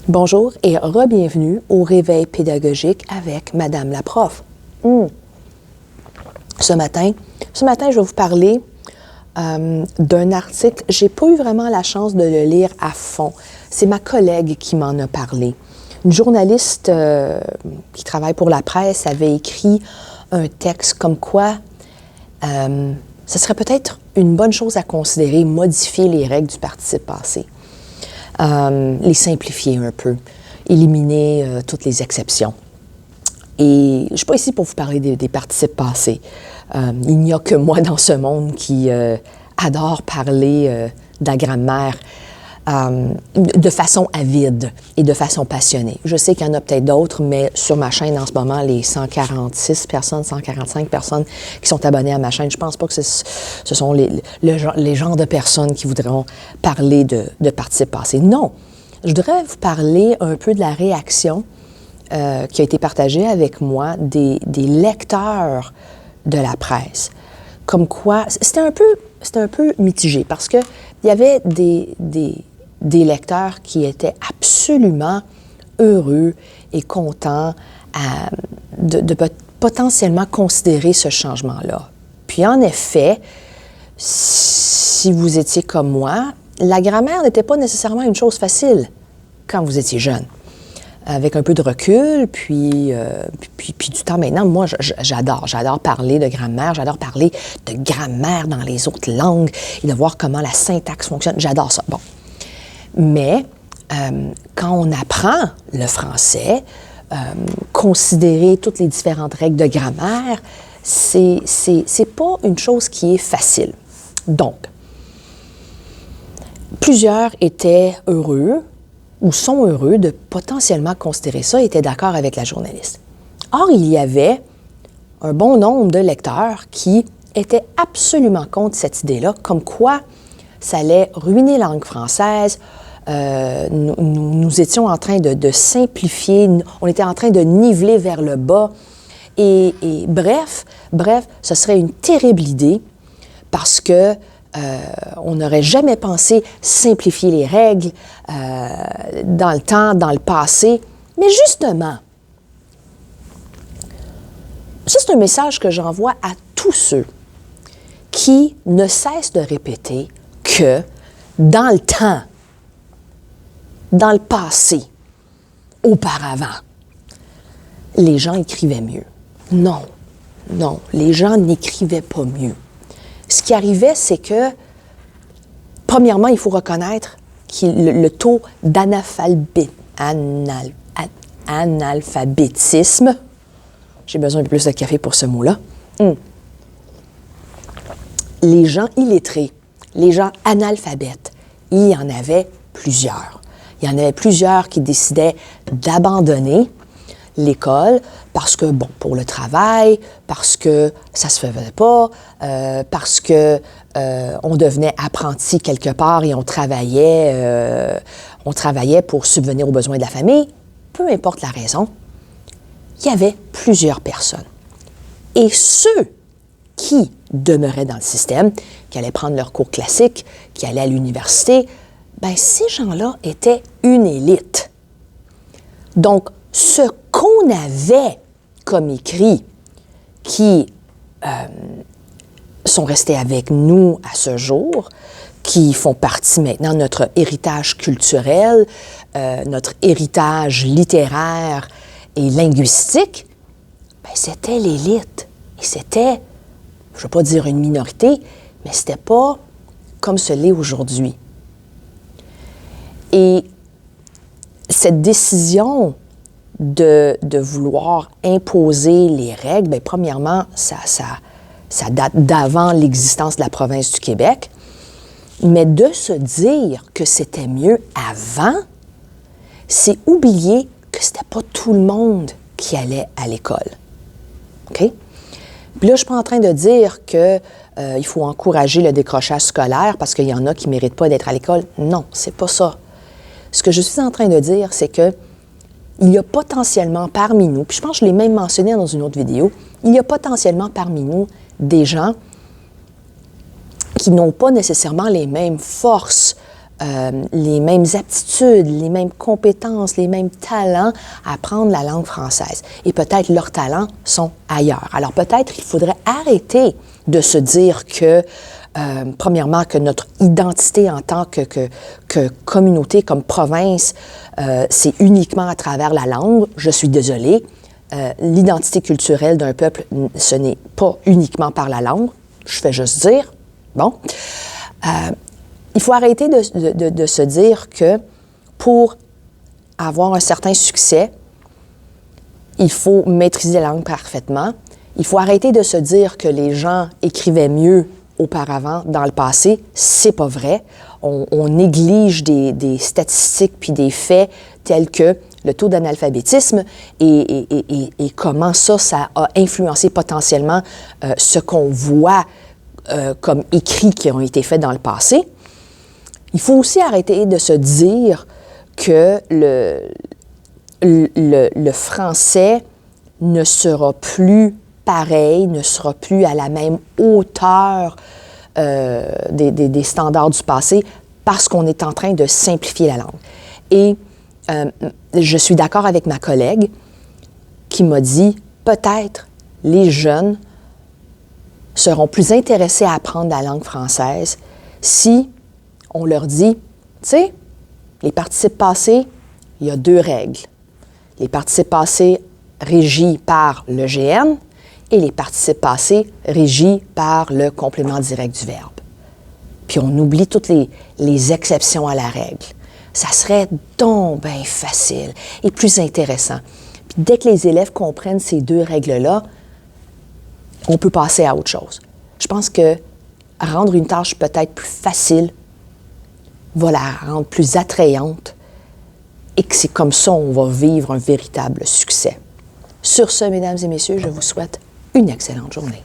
Bonjour et re-bienvenue au Réveil pédagogique avec Madame la prof. Ce matin, je vais vous parler d'un article. J'ai pas eu vraiment la chance de le lire à fond. C'est ma collègue qui m'en a parlé. Une journaliste qui travaille pour la presse avait écrit un texte comme quoi ce serait peut-être une bonne chose à considérer, modifier les règles du participe passé. Les simplifier un peu, éliminer toutes les exceptions. Et je ne suis pas ici pour vous parler des participes passés. Il n'y a que moi dans ce monde qui adore parler de la grammaire de façon avide et de façon passionnée. Je sais qu'il y en a peut-être d'autres, mais sur ma chaîne en ce moment, les 145 personnes qui sont abonnées à ma chaîne, je ne pense pas que ce sont les genres de personnes qui voudront parler de participes passés. Non, je voudrais vous parler un peu de la réaction qui a été partagée avec moi des lecteurs de la presse. Comme quoi, c'était un peu mitigé parce qu'il y avait des lecteurs qui étaient absolument heureux et contents de potentiellement considérer ce changement-là. Puis en effet, si vous étiez comme moi, la grammaire n'était pas nécessairement une chose facile quand vous étiez jeune. Avec un peu de recul, puis du temps maintenant, moi, j'adore parler de grammaire, j'adore parler de grammaire dans les autres langues et de voir comment la syntaxe fonctionne. J'adore ça. Bon. Mais quand on apprend le français, considérer toutes les différentes règles de grammaire, c'est pas une chose qui est facile. Donc, plusieurs étaient heureux ou sont heureux de potentiellement considérer ça et étaient d'accord avec la journaliste. Or, il y avait un bon nombre de lecteurs qui étaient absolument contre cette idée-là, comme quoi ça allait ruiner la langue française. Nous étions en train de simplifier, on était en train de niveler vers le bas. Et bref, ce serait une terrible idée parce que on n'aurait jamais pensé simplifier les règles dans le temps, dans le passé. Mais justement, ça c'est un message que j'envoie à tous ceux qui ne cessent de répéter que dans le temps, dans le passé, auparavant, les gens écrivaient mieux. Non, les gens n'écrivaient pas mieux. Ce qui arrivait, c'est que, premièrement, il faut reconnaître que le taux d'analphabétisme, j'ai besoin de plus de café pour ce mot-là, les gens illettrés, les gens analphabètes, il y en avait plusieurs. Il y en avait plusieurs qui décidaient d'abandonner l'école parce que, bon, pour le travail, parce que ça se faisait pas, parce que on devenait apprenti quelque part et on travaillait pour subvenir aux besoins de la famille. Peu importe la raison, il y avait plusieurs personnes. Et ceux qui demeuraient dans le système, qui allaient prendre leurs cours classiques, qui allaient à l'université, bien, ces gens-là étaient une élite. Donc, ce qu'on avait comme écrits qui sont restés avec nous à ce jour, qui font partie maintenant de notre héritage culturel, notre héritage littéraire et linguistique, bien, c'était l'élite. Et c'était, je ne veux pas dire une minorité, mais c'était pas comme ce l'est aujourd'hui. Et cette décision de vouloir imposer les règles, bien, premièrement, ça date d'avant l'existence de la province du Québec, mais de se dire que c'était mieux avant, c'est oublier que c'était pas tout le monde qui allait à l'école. OK? Puis là, je ne suis pas en train de dire qu'il faut encourager le décrochage scolaire parce qu'il y en a qui ne méritent pas d'être à l'école. Non, c'est pas ça. Ce que je suis en train de dire, c'est que il y a potentiellement parmi nous, puis je pense que je l'ai même mentionné dans une autre vidéo, il y a potentiellement parmi nous des gens qui n'ont pas nécessairement les mêmes forces les mêmes aptitudes, les mêmes compétences, les mêmes talents à apprendre la langue française. Et peut-être leurs talents sont ailleurs. Alors peut-être qu'il faudrait arrêter de se dire que, premièrement, que notre identité en tant que communauté, comme province, c'est uniquement à travers la langue. Je suis désolée. L'identité culturelle d'un peuple, ce n'est pas uniquement par la langue. Je fais juste dire. Bon. Il faut arrêter de se dire que pour avoir un certain succès, il faut maîtriser la langue parfaitement. Il faut arrêter de se dire que les gens écrivaient mieux auparavant, dans le passé. C'est pas vrai. On néglige des statistiques puis des faits tels que le taux d'analphabétisme et comment ça a influencé potentiellement ce qu'on voit comme écrits qui ont été faits dans le passé. Il faut aussi arrêter de se dire que le français ne sera plus pareil, ne sera plus à la même hauteur des standards du passé parce qu'on est en train de simplifier la langue. Et je suis d'accord avec ma collègue qui m'a dit, peut-être les jeunes seront plus intéressés à apprendre la langue française si on leur dit, tu sais, les participes passés, il y a 2 règles. Les participes passés régis par le GN et les participes passés régis par le complément direct du verbe. Puis on oublie toutes les exceptions à la règle. Ça serait donc bien facile et plus intéressant. Puis dès que les élèves comprennent ces 2 règles-là, on peut passer à autre chose. Je pense que rendre une tâche peut-être plus facile va la rendre plus attrayante et que c'est comme ça qu'on va vivre un véritable succès. Sur ce, mesdames et messieurs, je vous souhaite une excellente journée.